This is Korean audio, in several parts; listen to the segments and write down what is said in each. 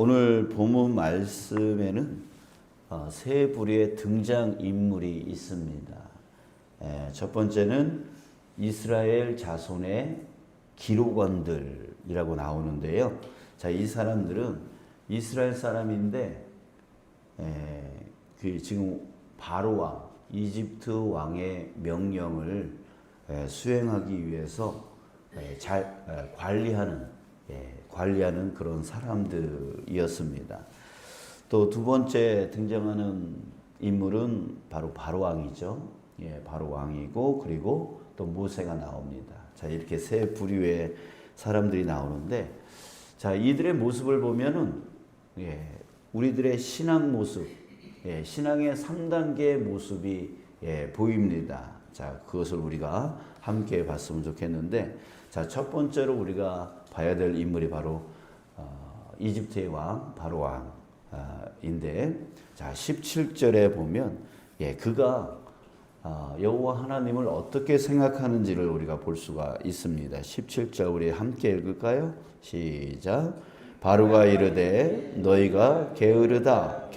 오늘 본문 말씀에는 세 부류의 등장 인물이 있습니다. 첫 번째는 이스라엘 자손의 기록원들이라고 나오는데요. 자, 이 사람들은 이스라엘 사람인데 지금 바로 왕, 이집트 왕의 명령을 수행하기 위해서 잘 관리하는 그런 사람들이었습니다. 또 두 번째 등장하는 인물은 바로 바로왕이죠. 바로왕이고 그리고 또 모세가 나옵니다. 자, 이렇게 세 부류의 사람들이 나오는데, 자, 이들의 모습을 보면은 우리들의 신앙 모습, 신앙의 3단계의 모습이 보입니다. 자, 그것을 우리가 함께 봤으면 좋겠는데, 자, 첫 번째로 우리가 봐야 될 인물이 바로 이집트의 왕 바로왕인데, 자, 17절에 보면 그가 여호와 하나님을 어떻게 생각하는지를 우리가 볼 수가 있습니다. 17절 우리 함께 읽을까요? 시작. 바로가 이르되 너희가 게으르다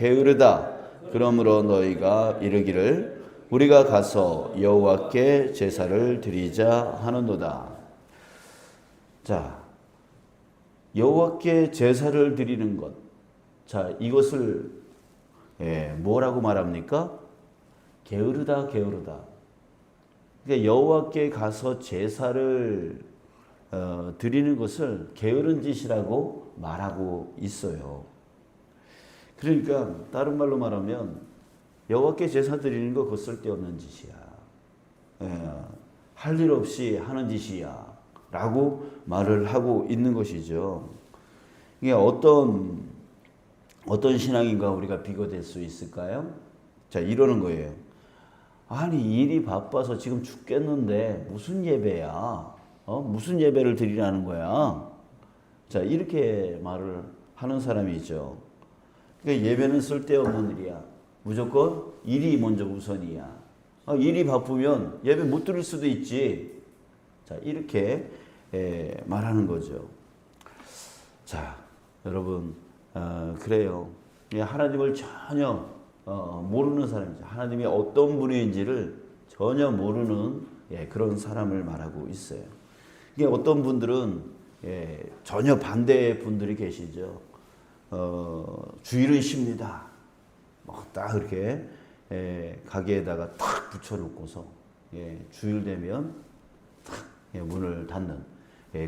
그러므로 너희가 이르기를 우리가 가서 여호와께 제사를 드리자 하는도다. 자, 여호와께 제사를 드리는 것. 자, 이것을 뭐라고 말합니까? 게으르다. 그러니까 여호와께 가서 제사를 드리는 것을 게으른 짓이라고 말하고 있어요. 그러니까 다른 말로 말하면 여호와께 제사 드리는 거 그거 쓸데없는 짓이야. 할 일 없이 하는 짓이야 라고 말을 하고 있는 것이죠. 이게 어떤 신앙인가 우리가 비교될 수 있을까요? 자, 이러는 거예요. 아니, 일이 바빠서 지금 죽겠는데 무슨 예배야? 무슨 예배를 드리라는 거야? 자, 이렇게 말을 하는 사람이 있죠. 그러니까 예배는 쓸데없는 일이야. 무조건 일이 먼저 우선이야. 일이 바쁘면 예배 못 드릴 수도 있지. 자, 이렇게 말하는 거죠. 자, 여러분, 그래요. 하나님을 전혀 모르는 사람이죠. 하나님이 어떤 분인지를 전혀 모르는 그런 사람을 말하고 있어요. 이게 어떤 분들은 전혀 반대의 분들이 계시죠. 주일은 쉽니다. 딱 이렇게 가게에다가 탁 붙여놓고서 주일 되면 탁 문을 닫는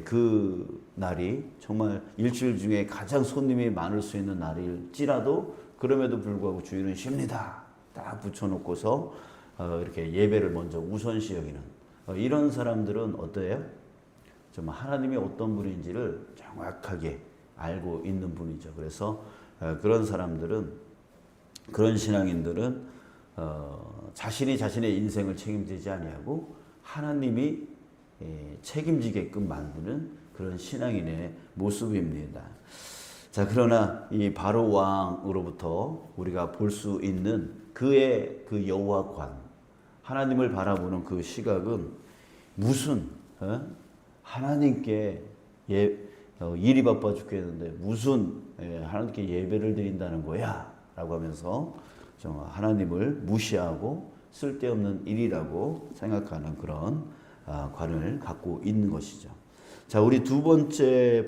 그 날이 정말 일주일 중에 가장 손님이 많을 수 있는 날일지라도 그럼에도 불구하고 주일은 쉽니다. 딱 붙여놓고서 이렇게 예배를 먼저 우선시 여기는 이런 사람들은 어때요? 좀 하나님이 어떤 분인지를 정확하게 알고 있는 분이죠. 그래서 그런 사람들은, 그런 신앙인들은 자신이 자신의 인생을 책임지지 아니하고 하나님이 책임지게끔 만드는 그런 신앙인의 모습입니다. 자, 그러나 이 바로 왕으로부터 우리가 볼 수 있는 그의 그 여호와관, 하나님을 바라보는 그 시각은 무슨 하나님께 일이 바빠 죽겠는데 무슨 하나님께 예배를 드린다는 거야 라고 하면서 좀 하나님을 무시하고 쓸데없는 일이라고 생각하는 그런 관을 갖고 있는 것이죠. 자, 우리 두 번째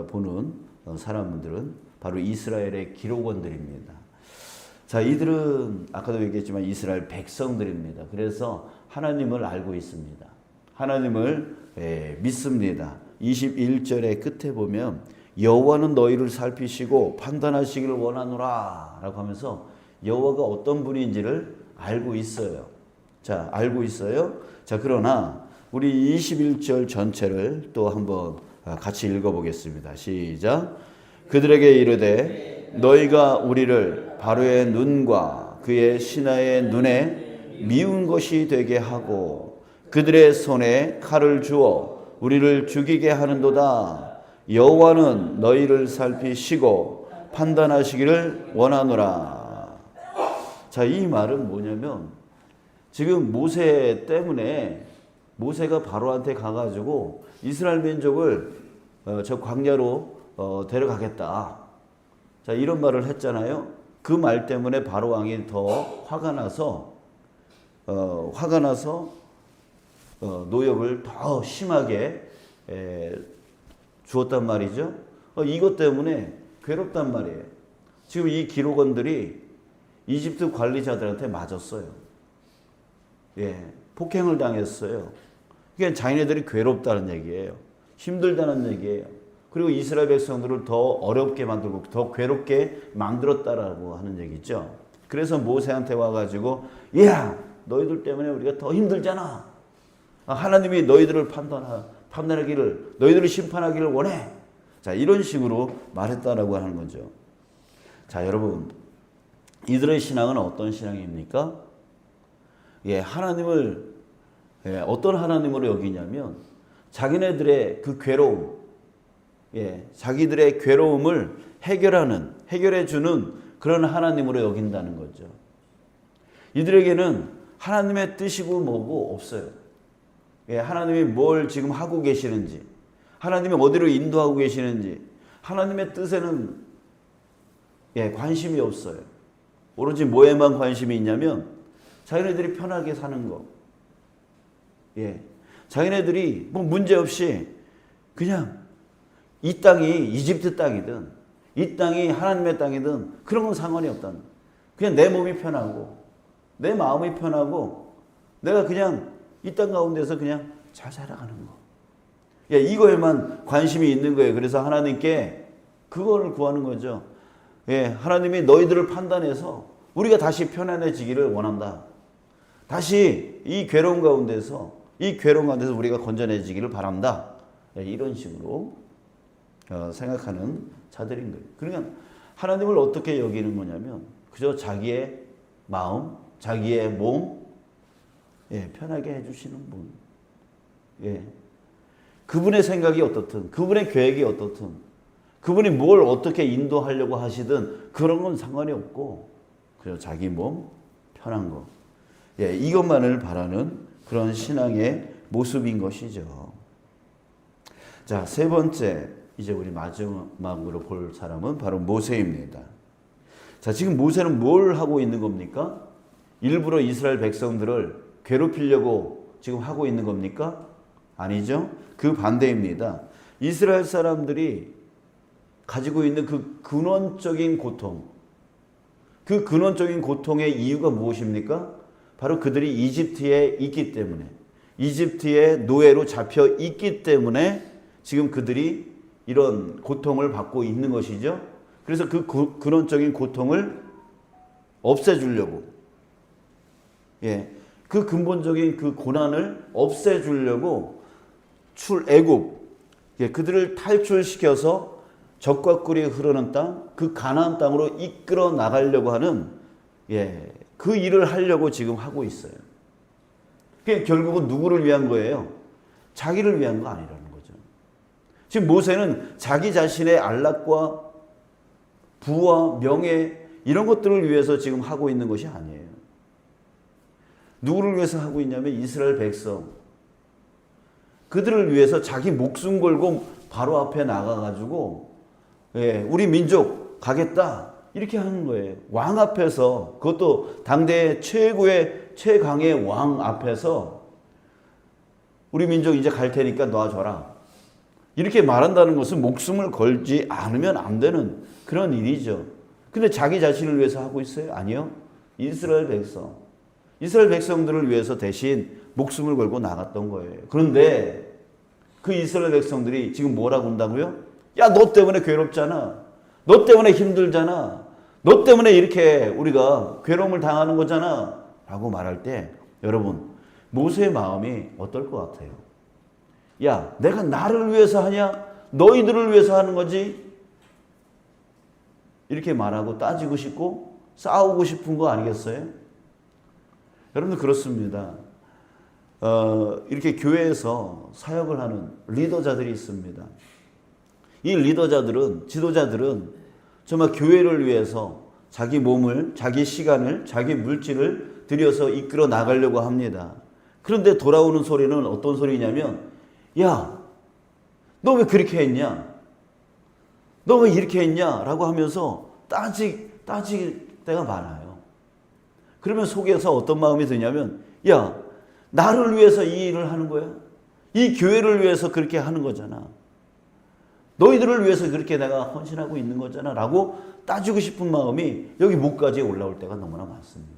보는 사람들은 바로 이스라엘의 기록원들입니다. 자, 이들은 아까도 얘기했지만 이스라엘 백성들입니다. 그래서 하나님을 알고 있습니다. 하나님을 믿습니다. 21절의 끝에 보면 여호와는 너희를 살피시고 판단하시기를 원하노라 라고 하면서 여호와가 어떤 분인지를 알고 있어요. 자, 알고 있어요. 자, 그러나 우리 21절 전체를 또 한번 같이 읽어보겠습니다. 시작. 그들에게 이르되 너희가 우리를 바로의 눈과 그의 신하의 눈에 미운 것이 되게 하고 그들의 손에 칼을 주어 우리를 죽이게 하는도다. 여호와는 너희를 살피시고 판단하시기를 원하노라. 자, 이 말은 뭐냐면 지금 모세 때문에 모세가 바로한테 가가지고 이스라엘 민족을 저 광야로 데려가겠다. 자, 이런 말을 했잖아요. 그 말 때문에 바로 왕이 더 화가 나서 노역을 더 심하게 주었단 말이죠. 이것 때문에 괴롭단 말이에요. 지금 이 기록원들이 이집트 관리자들한테 맞았어요. 예, 폭행을 당했어요. 그러니까 자기네들이 괴롭다는 얘기예요. 힘들다는 얘기예요. 그리고 이스라엘 백성들을 더 어렵게 만들고 더 괴롭게 만들었다라고 하는 얘기죠. 그래서 모세한테 와가지고, 야, 너희들 때문에 우리가 더 힘들잖아. 하나님이 너희들을 판단하기를, 너희들을 심판하기를 원해. 자, 이런 식으로 말했다라고 하는 거죠. 자, 여러분, 이들의 신앙은 어떤 신앙입니까? 예, 하나님을 어떤 하나님으로 여기냐면 자기네들의 그 괴로움, 자기들의 괴로움을 해결해 주는 그런 하나님으로 여긴다는 거죠. 이들에게는 하나님의 뜻이고 뭐고 없어요. 하나님이 뭘 지금 하고 계시는지, 하나님이 어디로 인도하고 계시는지, 하나님의 뜻에는 관심이 없어요. 오로지 뭐에만 관심이 있냐면 자기네들이 편하게 사는 거. 자기네들이 뭐 문제 없이 그냥 이 땅이 이집트 땅이든 이 땅이 하나님의 땅이든 그런 건 상관이 없다는. 그냥 내 몸이 편하고 내 마음이 편하고 내가 그냥 이 땅 가운데서 그냥 잘 살아가는 거. 이거에만 관심이 있는 거예요. 그래서 하나님께 그거를 구하는 거죠. 하나님이 너희들을 판단해서 우리가 다시 편안해지기를 원한다. 다시 이 괴로운 가운데서 우리가 건져내지기를 바란다. 이런 식으로 생각하는 자들인 거예요. 그러니까 하나님을 어떻게 여기는 거냐면 그저 자기의 마음, 자기의 몸 편하게 해주시는 분. 그분의 생각이 어떻든, 그분의 계획이 어떻든, 그분이 뭘 어떻게 인도하려고 하시든 그런 건 상관이 없고 그저 자기 몸 편한 거. 이것만을 바라는 그런 신앙의 모습인 것이죠. 자, 세 번째, 이제 우리 마지막으로 볼 사람은 바로 모세입니다. 자, 지금 모세는 뭘 하고 있는 겁니까? 일부러 이스라엘 백성들을 괴롭히려고 지금 하고 있는 겁니까? 아니죠. 그 반대입니다. 이스라엘 사람들이 가지고 있는 그 근원적인 고통, 그 근원적인 고통의 이유가 무엇입니까? 바로 그들이 이집트에 있기 때문에, 이집트의 노예로 잡혀 있기 때문에 지금 그들이 이런 고통을 받고 있는 것이죠. 그래서 그 근원적인 고통을 없애주려고, 그 근본적인 그 고난을 없애주려고 출애굽, 그들을 탈출시켜서 젖과 꿀이 흐르는 땅, 그 가나안 땅으로 이끌어 나가려고 하는 그 일을 하려고 지금 하고 있어요. 그게 결국은 누구를 위한 거예요? 자기를 위한 거 아니라는 거죠. 지금 모세는 자기 자신의 안락과 부와 명예 이런 것들을 위해서 지금 하고 있는 것이 아니에요. 누구를 위해서 하고 있냐면 이스라엘 백성. 그들을 위해서 자기 목숨 걸고 바로 앞에 나가가지고 우리 민족 가겠다 이렇게 하는 거예요. 왕 앞에서, 그것도 당대의 최강의 왕 앞에서 우리 민족 이제 갈 테니까 놔줘라 이렇게 말한다는 것은 목숨을 걸지 않으면 안 되는 그런 일이죠. 근데 자기 자신을 위해서 하고 있어요? 아니요. 이스라엘 백성들을 위해서 대신 목숨을 걸고 나갔던 거예요. 그런데 그 이스라엘 백성들이 지금 뭐라고 한다고요? 야, 너 때문에 괴롭잖아. 너 때문에 힘들잖아. 너 때문에 이렇게 우리가 괴로움을 당하는 거잖아. 라고 말할 때 여러분, 모세의 마음이 어떨 것 같아요? 야, 내가 나를 위해서 하냐? 너희들을 위해서 하는 거지? 이렇게 말하고 따지고 싶고 싸우고 싶은 거 아니겠어요? 여러분들 그렇습니다. 이렇게 교회에서 사역을 하는 리더자들이 있습니다. 이 리더자들은, 지도자들은 정말 교회를 위해서 자기 몸을, 자기 시간을, 자기 물질을 들여서 이끌어 나가려고 합니다. 그런데 돌아오는 소리는 어떤 소리냐면, 야, 너 왜 그렇게 했냐? 너 왜 이렇게 했냐? 라고 하면서 따질 때가 많아요. 그러면 속에서 어떤 마음이 드냐면, 야, 나를 위해서 이 일을 하는 거야? 이 교회를 위해서 그렇게 하는 거잖아. 너희들을 위해서 그렇게 내가 헌신하고 있는 거잖아. 라고 따지고 싶은 마음이 여기 목까지 올라올 때가 너무나 많습니다.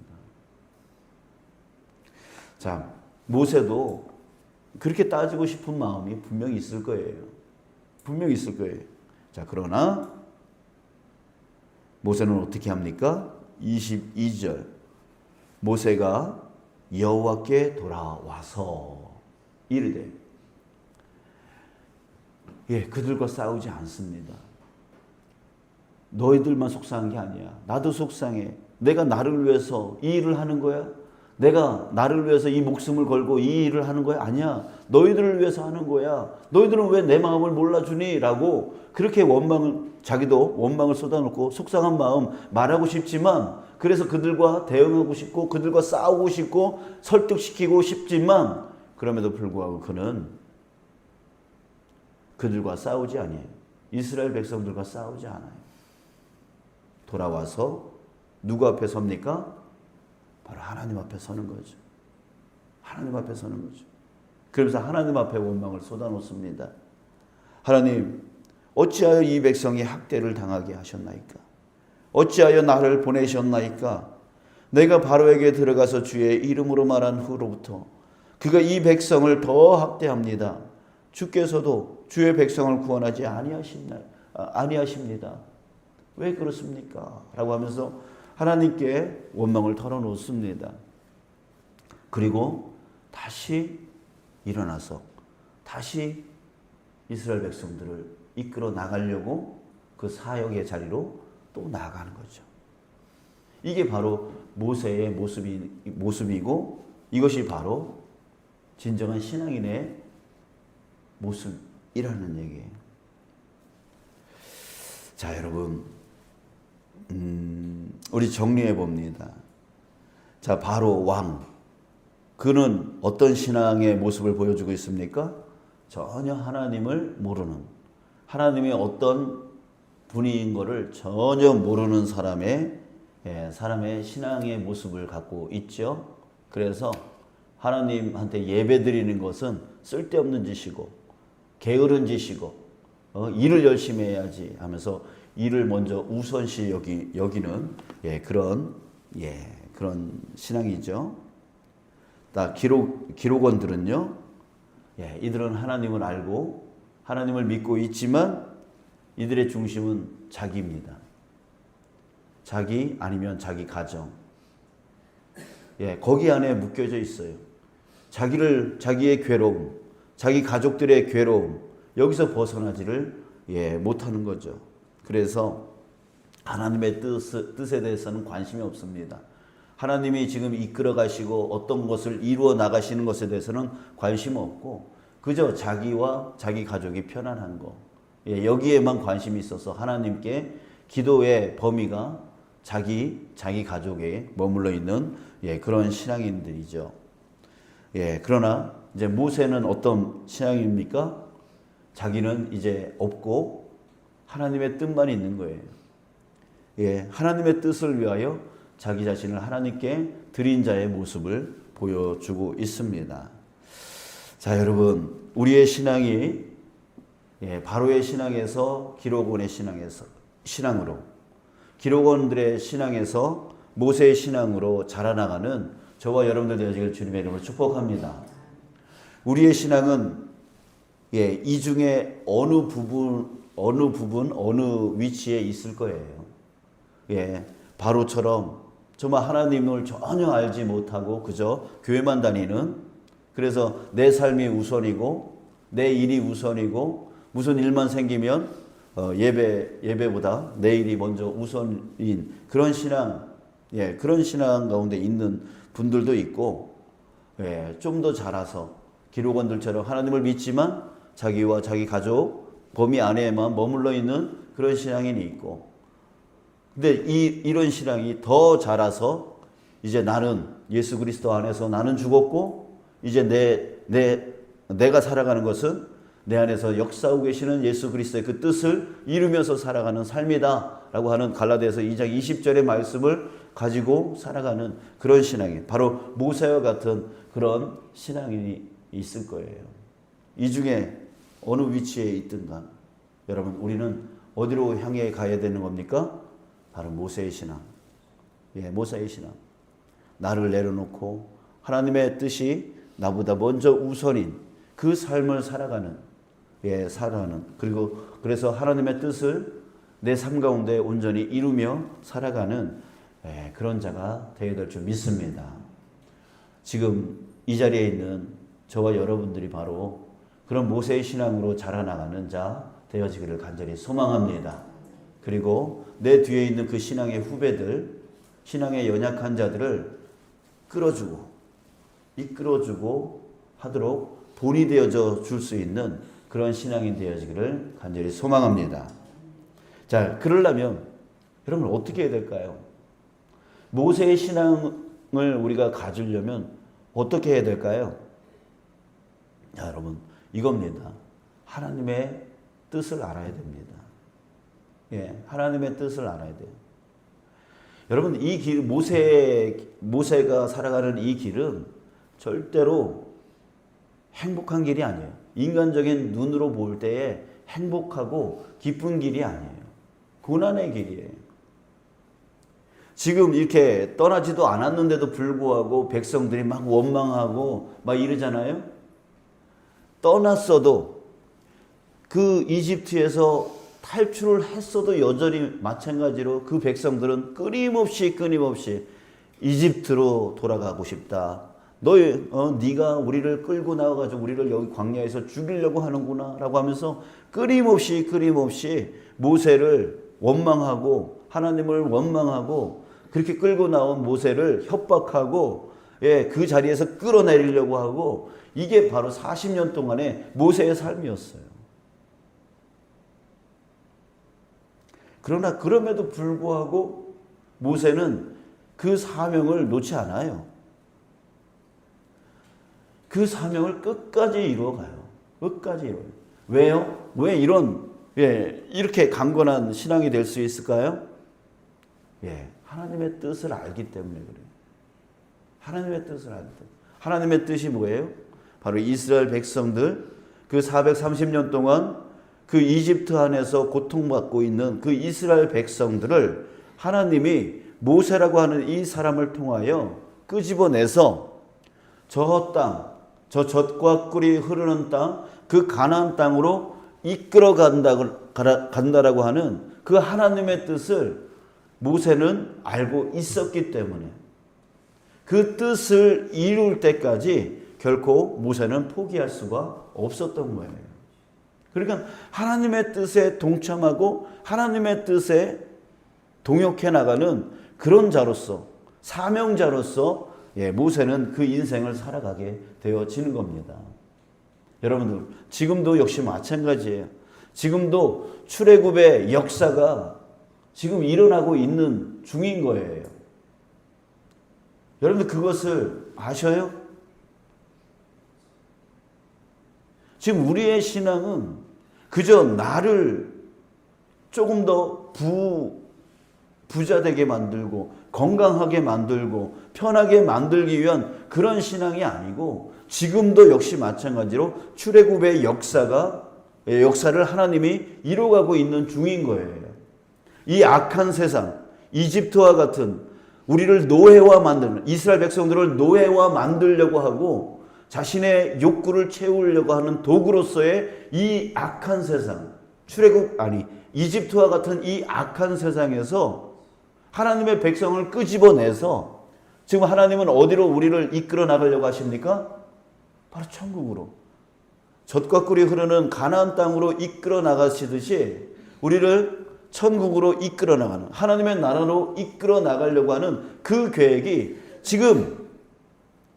자, 모세도 그렇게 따지고 싶은 마음이 분명히 있을 거예요. 분명히 있을 거예요. 자, 그러나 모세는 어떻게 합니까? 22절. 모세가 여호와께 돌아와서 이르되, 그들과 싸우지 않습니다. 너희들만 속상한 게 아니야. 나도 속상해. 내가 나를 위해서 이 일을 하는 거야? 내가 나를 위해서 이 목숨을 걸고 이 일을 하는 거야? 아니야. 너희들을 위해서 하는 거야. 너희들은 왜 내 마음을 몰라주니? 라고 그렇게 자기도 원망을 쏟아놓고 속상한 마음 말하고 싶지만, 그래서 그들과 대응하고 싶고 그들과 싸우고 싶고 설득시키고 싶지만, 그럼에도 불구하고 그는 그들과 싸우지 아니에요. 이스라엘 백성들과 싸우지 않아요. 돌아와서 누구 앞에 섭니까? 바로 하나님 앞에 서는 거죠. 하나님 앞에 서는 거죠. 그러면서 하나님 앞에 원망을 쏟아놓습니다. 하나님, 어찌하여 이 백성이 학대를 당하게 하셨나이까? 어찌하여 나를 보내셨나이까? 내가 바로에게 들어가서 주의 이름으로 말한 후로부터 그가 이 백성을 더 학대합니다. 주께서도 주의 백성을 구원하지 아니하십니다. 왜 그렇습니까? 라고 하면서 하나님께 원망을 털어놓습니다. 그리고 다시 일어나서 다시 이스라엘 백성들을 이끌어 나가려고 그 사역의 자리로 또 나아가는 거죠. 이게 바로 모세의 모습이고, 이것이 바로 진정한 신앙인의 모습이라는 얘기예요. 자, 여러분, 우리 정리해 봅니다. 자, 바로 왕. 그는 어떤 신앙의 모습을 보여주고 있습니까? 전혀 하나님을 모르는, 하나님이 어떤 분인 것을 전혀 모르는 사람의 신앙의 모습을 갖고 있죠. 그래서 하나님한테 예배 드리는 것은 쓸데없는 짓이고 게으른 짓이고 일을 열심히 해야지 하면서 일을 먼저 우선시 여기는 그런 신앙이죠. 기록원들은요, 이들은 하나님을 알고 하나님을 믿고 있지만 이들의 중심은 자기입니다. 자기 아니면 자기 가정. 거기 안에 묶여져 있어요. 자기의 괴로움, 자기 가족들의 괴로움, 여기서 벗어나지를 못하는 거죠. 그래서 하나님의 뜻에 대해서는 관심이 없습니다. 하나님이 지금 이끌어 가시고 어떤 것을 이루어 나가시는 것에 대해서는 관심 없고, 그저 자기와 자기 가족이 편안한 거, 여기에만 관심이 있어서 하나님께 기도의 범위가 자기 가족에 머물러 있는 그런 신앙인들이죠. 그러나 이제 모세는 어떤 신앙입니까? 자기는 이제 없고 하나님의 뜻만 있는 거예요. 하나님의 뜻을 위하여 자기 자신을 하나님께 드린 자의 모습을 보여주고 있습니다. 자, 여러분, 우리의 신앙이 바로의 신앙에서 기록원의 신앙으로, 기록원들의 신앙에서 모세의 신앙으로 자라나가는 저와 여러분들 되어지길 주님의 이름으로 축복합니다. 우리의 신앙은 이 중에 어느 부분, 어느 위치에 있을 거예요. 바로처럼 정말 하나님을 전혀 알지 못하고 그저 교회만 다니는, 그래서 내 삶이 우선이고 내 일이 우선이고 무슨 일만 생기면 예배보다 내 일이 먼저 우선인 그런 신앙, 그런 신앙 가운데 있는 분들도 있고, 좀 더 자라서 기록원들처럼 하나님을 믿지만 자기와 자기 가족 범위 안에만 머물러 있는 그런 신앙인이 있고, 근데 이런 신앙이 더 자라서 이제 나는 예수 그리스도 안에서 나는 죽었고 이제 내가 살아가는 것은 내 안에서 역사하고 계시는 예수 그리스도의 그 뜻을 이루면서 살아가는 삶이다 라고 하는 갈라디아서 2장 20절의 말씀을 가지고 살아가는 그런 신앙이 바로 모세와 같은 그런 신앙이 있을 거예요. 이 중에 어느 위치에 있든가 여러분 우리는 어디로 향해 가야 되는 겁니까? 바로 모세의 신앙. 모세의 신앙. 나를 내려놓고 하나님의 뜻이 나보다 먼저 우선인 그 삶을 살아가는 그리고 그래서 하나님의 뜻을 내 삶 가운데 온전히 이루며 살아가는 그런 자가 되어야 될 줄 믿습니다. 지금 이 자리에 있는 저와 여러분들이 바로 그런 모세의 신앙으로 자라나가는 자 되어지기를 간절히 소망합니다. 그리고 내 뒤에 있는 그 신앙의 후배들, 신앙의 연약한 자들을 끌어주고 이끌어주고 하도록 본이 되어져 줄 수 있는 그런 신앙이 되어지기를 간절히 소망합니다. 자, 그러려면 여러분 어떻게 해야 될까요? 모세의 신앙을 우리가 가지려면 어떻게 해야 될까요? 자, 여러분 이겁니다. 하나님의 뜻을 알아야 됩니다. 하나님의 뜻을 알아야 돼요. 여러분 이 길 모세가 살아가는 이 길은 절대로 행복한 길이 아니에요. 인간적인 눈으로 볼 때에 행복하고 기쁜 길이 아니에요. 고난의 길이에요. 지금 이렇게 떠나지도 않았는데도 불구하고 백성들이 막 원망하고 막 이러잖아요. 떠났어도 그 이집트에서 탈출을 했어도 여전히 마찬가지로 그 백성들은 끊임없이 이집트로 돌아가고 싶다. 네가 우리를 끌고 나와가지고 우리를 여기 광야에서 죽이려고 하는구나 라고 하면서 끊임없이 모세를 원망하고 하나님을 원망하고 그렇게 끌고 나온 모세를 협박하고 그 자리에서 끌어내리려고 하고 이게 바로 40년 동안의 모세의 삶이었어요. 그러나 그럼에도 불구하고 모세는 그 사명을 놓지 않아요. 그 사명을 끝까지 이루어가요. 끝까지 이루어요. 왜요? 왜 이렇게 강건한 신앙이 될 수 있을까요? 하나님의 뜻을 알기 때문에 그래요. 하나님의 뜻을 알기 때문에. 하나님의 뜻이 뭐예요? 바로 이스라엘 백성들 그 430년 동안 그 이집트 안에서 고통받고 있는 그 이스라엘 백성들을 하나님이 모세라고 하는 이 사람을 통하여 끄집어내서 저 땅, 저 젖과 꿀이 흐르는 땅, 그 가나안 땅으로 이끌어 간다라고 하는 그 하나님의 뜻을 모세는 알고 있었기 때문에 그 뜻을 이룰 때까지 결코 모세는 포기할 수가 없었던 거예요. 그러니까 하나님의 뜻에 동참하고 하나님의 뜻에 동역해 나가는 그런 자로서 사명자로서 모세는 그 인생을 살아가게 되어지는 겁니다. 여러분들 지금도 역시 마찬가지예요. 지금도 출애굽의 역사가 지금 일어나고 있는 중인 거예요. 여러분들 그것을 아셔요? 지금 우리의 신앙은 그저 나를 조금 더 부자 되게 만들고 건강하게 만들고 편하게 만들기 위한 그런 신앙이 아니고 지금도 역시 마찬가지로 출애굽의 역사를 하나님이 이루어가고 있는 중인 거예요. 이 악한 세상, 이집트와 같은 우리를 노예화 만드는 이스라엘 백성들을 노예화 만들려고 하고 자신의 욕구를 채우려고 하는 도구로서의 이 악한 세상, 이집트와 같은 이 악한 세상에서 하나님의 백성을 끄집어내서 지금 하나님은 어디로 우리를 이끌어 나가려고 하십니까? 바로 천국으로. 젖과 꿀이 흐르는 가나안 땅으로 이끌어 나가시듯이 우리를 천국으로 이끌어 나가는 하나님의 나라로 이끌어 나가려고 하는 그 계획이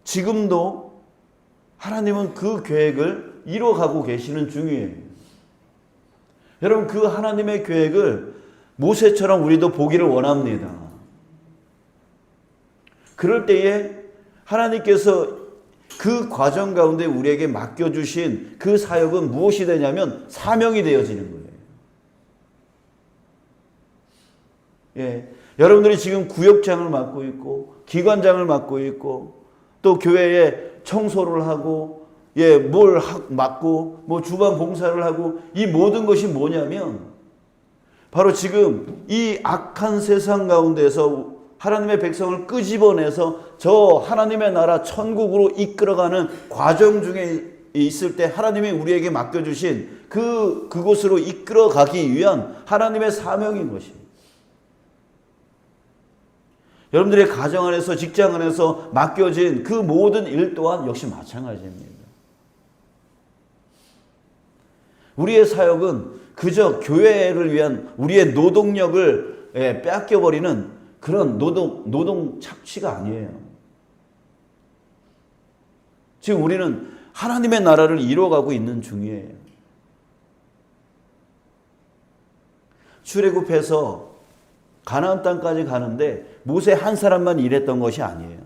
지금도 하나님은 그 계획을 이뤄가고 계시는 중이에요. 여러분 그 하나님의 계획을 모세처럼 우리도 보기를 원합니다. 그럴 때에 하나님께서 그 과정 가운데 우리에게 맡겨주신 그 사역은 무엇이 되냐면 사명이 되어지는 거예요. 예, 여러분들이 지금 구역장을 맡고 있고 기관장을 맡고 있고 또 교회에 청소를 하고 뭘 맡고 뭐 주방 봉사를 하고 이 모든 것이 뭐냐면 바로 지금 이 악한 세상 가운데서 하나님의 백성을 끄집어내서 저 하나님의 나라 천국으로 이끌어가는 과정 중에 있을 때 하나님이 우리에게 맡겨주신 그곳으로 이끌어가기 위한 하나님의 사명인 것입니다. 여러분들의 가정 안에서 직장 안에서 맡겨진 그 모든 일 또한 역시 마찬가지입니다. 우리의 사역은 그저 교회를 위한 우리의 노동력을 빼앗겨버리는 그런 노동 착취가 아니에요. 지금 우리는 하나님의 나라를 이루어가고 있는 중이에요. 출애굽해서 가나안 땅까지 가는데 모세 한 사람만 일했던 것이 아니에요.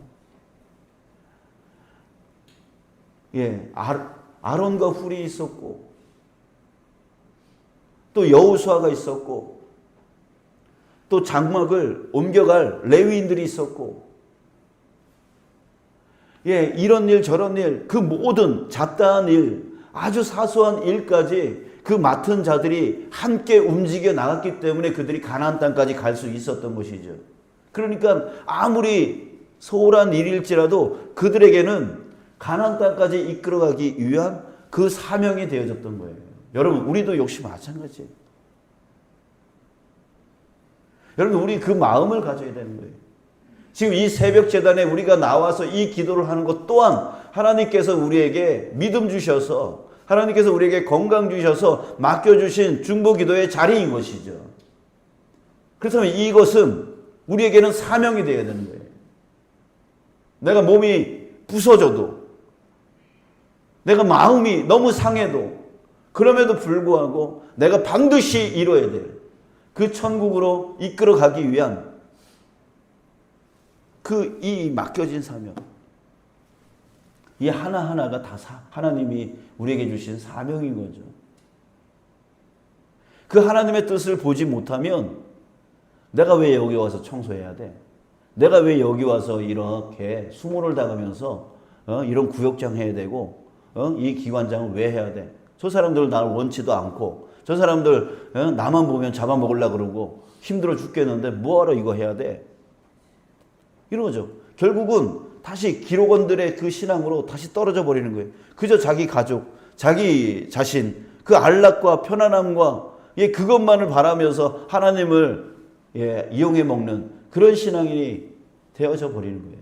아론과 훌이 있었고 또 여호수아가 있었고 또 장막을 옮겨갈 레위인들이 있었고 이런 일 저런 일 그 모든 잡다한 일 아주 사소한 일까지 그 맡은 자들이 함께 움직여 나갔기 때문에 그들이 가나안 땅까지 갈 수 있었던 것이죠. 그러니까 아무리 소홀한 일일지라도 그들에게는 가나안 땅까지 이끌어가기 위한 그 사명이 되어졌던 거예요. 여러분 우리도 역시 마찬가지예요. 여러분 우리 그 마음을 가져야 되는 거예요. 지금 이 새벽 제단에 우리가 나와서 이 기도를 하는 것 또한 하나님께서 우리에게 믿음 주셔서 하나님께서 우리에게 건강 주셔서 맡겨주신 중보기도의 자리인 것이죠. 그렇다면 이것은 우리에게는 사명이 되어야 되는 거예요. 내가 몸이 부서져도 내가 마음이 너무 상해도 그럼에도 불구하고 내가 반드시 이뤄야 될 그 천국으로 이끌어가기 위한 이 맡겨진 사명, 이 하나하나가 다 하나님이 우리에게 주신 사명인 거죠. 그 하나님의 뜻을 보지 못하면 내가 왜 여기 와서 청소해야 돼? 내가 왜 여기 와서 이렇게 수모를 당하면서 이런 구역장 해야 되고 이 기관장을 왜 해야 돼? 저 사람들 나를 원치도 않고 저 사람들 나만 보면 잡아먹으려고 그러고 힘들어 죽겠는데 뭐하러 이거 해야 돼? 이런 거죠. 결국은 다시 기록원들의 그 신앙으로 다시 떨어져 버리는 거예요. 그저 자기 가족, 자기 자신, 그 안락과 편안함과 그것만을 바라면서 하나님을 이용해 먹는 그런 신앙이 되어져 버리는 거예요.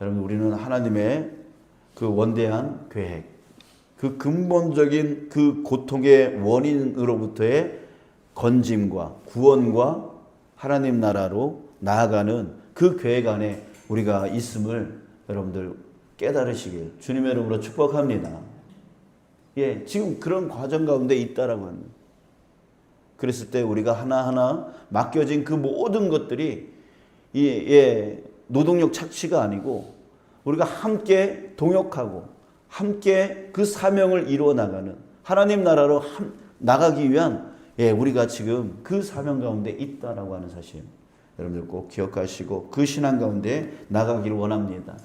여러분 우리는 하나님의 그 원대한 계획, 그 근본적인 그 고통의 원인으로부터의 건짐과 구원과 하나님 나라로 나아가는 그 계획 안에 우리가 있음을 여러분들 깨달으시길 주님의 이름으로 축복합니다. 지금 그런 과정 가운데 있다라고 합니다. 그랬을 때 우리가 하나하나 맡겨진 그 모든 것들이 노동력 착취가 아니고 우리가 함께 동역하고 함께 그 사명을 이루어 나가는 하나님 나라로 나가기 위한 우리가 지금 그 사명 가운데 있다라고 하는 사실 여러분들 꼭 기억하시고 그 신앙 가운데 나가기를 원합니다.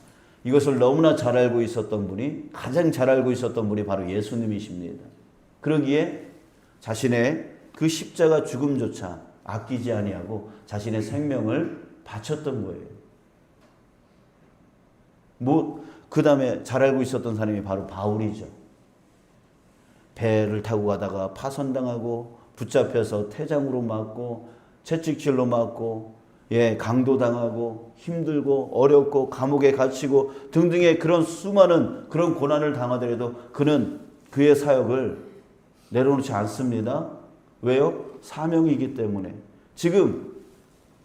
이것을 너무나 잘 알고 있었던 분이 가장 잘 알고 있었던 분이 바로 예수님이십니다. 그러기에 자신의 그 십자가 죽음조차 아끼지 아니하고 자신의 생명을 바쳤던 거예요. 그 다음에 잘 알고 있었던 사람이 바로 바울이죠. 배를 타고 가다가 파손당하고 붙잡혀서 태장으로 맞고 채찍질로 맞고 강도당하고 힘들고 어렵고 감옥에 갇히고 등등의 그런 수많은 그런 고난을 당하더라도 그는 그의 사역을 내려놓지 않습니다. 왜요? 사명이기 때문에. 지금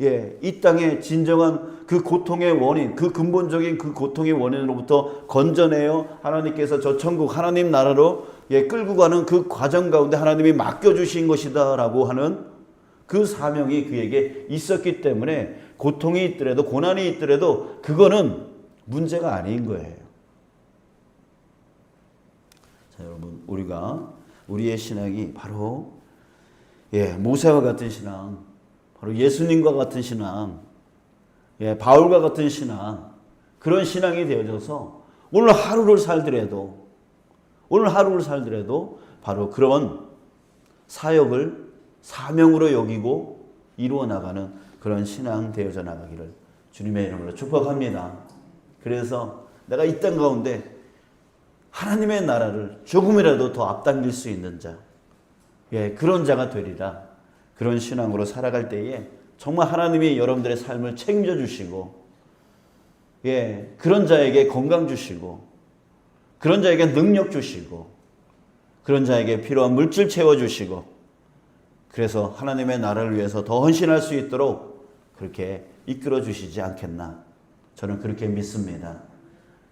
이 땅의 진정한 그 고통의 원인, 그 근본적인 그 고통의 원인으로부터 건져내어 하나님께서 저 천국 하나님 나라로 끌고 가는 그 과정 가운데 하나님이 맡겨주신 것이다 라고 하는 그 사명이 그에게 있었기 때문에 고통이 있더라도 고난이 있더라도 그거는 문제가 아닌 거예요. 자, 여러분, 우리의 신앙이 바로 모세와 같은 신앙, 바로 예수님과 같은 신앙, 바울과 같은 신앙, 그런 신앙이 되어져서 오늘 하루를 살더라도 바로 그런 사역을 사명으로 여기고 이루어 나가는 그런 신앙 되어져 나가기를 주님의 이름으로 축복합니다. 그래서 내가 이 땅 가운데 하나님의 나라를 조금이라도 더 앞당길 수 있는 자, 그런 자가 되리라. 그런 신앙으로 살아갈 때에 정말 하나님이 여러분들의 삶을 책임져 주시고, 그런 자에게 건강 주시고, 그런 자에게 능력 주시고, 그런 자에게 필요한 물질 채워 주시고, 그래서 하나님의 나라를 위해서 더 헌신할 수 있도록 그렇게 이끌어 주시지 않겠나. 저는 그렇게 믿습니다.